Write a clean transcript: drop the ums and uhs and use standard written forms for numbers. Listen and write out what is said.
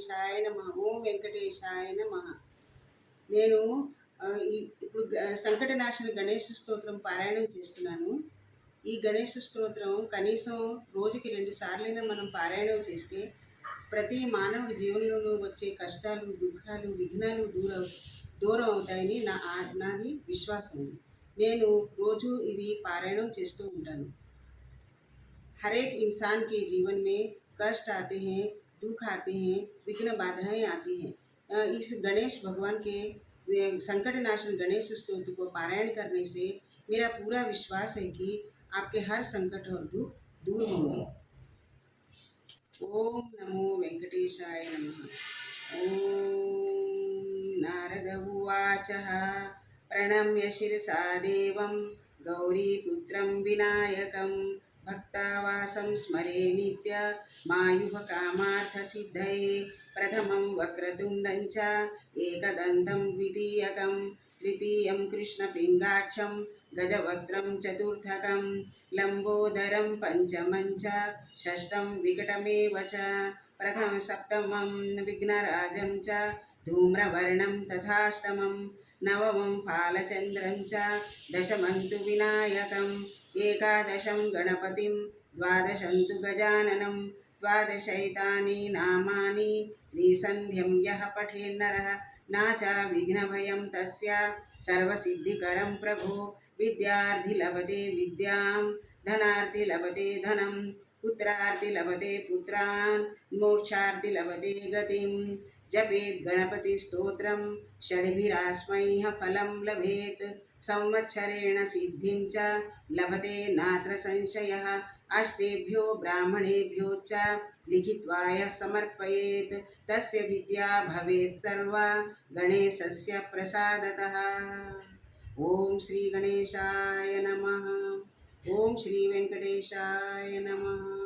వెంకటేశాయ నమః. ఓం వెంకటేశాయ నమః. నేను ఇప్పుడు సంకటనాశన గణేష స్తోత్రం పారాయణం చేస్తున్నాను. ఈ గణేష స్తోత్రం కనీసం రోజుకి 2 సార్లైనా మనం పారాయణం చేస్తే ప్రతి మానవుడి జీవనంలోనూ వచ్చే కష్టాలు, దుఃఖాలు, విఘ్నాలు దూరం అవుతాయని నాది విశ్వాసం. నేను రోజు ఇది పారాయణం చేస్తూ ఉంటాను. हर एक इंसान के जीवन में कष्ट आते हैं, दुख आते हैं, विघ्न बाधाएं आती हैं। इस गणेश भगवान के संकटनाशन गणेश स्तोत्र को पारायण करने से मेरा पूरा विश्वास है कि आपके हर संकट और दुख दूर होंगे। ओम नमो वेंकटेशाय नमः। ओम नारद उवाच प्रणम्य शिरसा देवं गौरीपुत्रं विनायकं भक्तावासं स्मरे नित्य मायुः-कामार्थसिद्धये। प्रथमं वक्रतुण्डं च एकदन्तं द्वितीयकं तृतीयं कृष्णपिङ्गाक्षं गजवक्त्रं चतुर्थकं लम्बोदरं पञ्चमं च षष्ठं विकटमेव च प्रथमं सप्तमं विघ्नराजं च धूम्रवर्णं तथाष्टमं नवमं फालचन्द्रं च दशमं तु विनायकम् एकादशं गणपतिं द्वादशं तु गजाननं द्वादशैतानि नामानि त्रिसन्ध्यं यः पठेन्नरः न च विघ्नभयं तस्य सर्वसिद्धिकरं प्रभो। विद्यार्थी लभते विद्यां धनार्थी लभते धनं पुत्रार्थी लभते पुत्रान् मोक्षार्थी लभते गतिं। जपेत् गणपतिस्तोत्रं षड्भिरास्मैः फलं लभेत् संवत्सरेण सिद्धिं च लभते नात्र संशयः। अष्टेभ्यो ब्राह्मणेभ्यो च लिखित्वा यः समर्पयेत् तस्य विद्या भवेत् सर्वा गणेशस्य प्रसादतः। ओम श्री गणेशाय नमः। ओम श्री वेंकटेशाय नमः।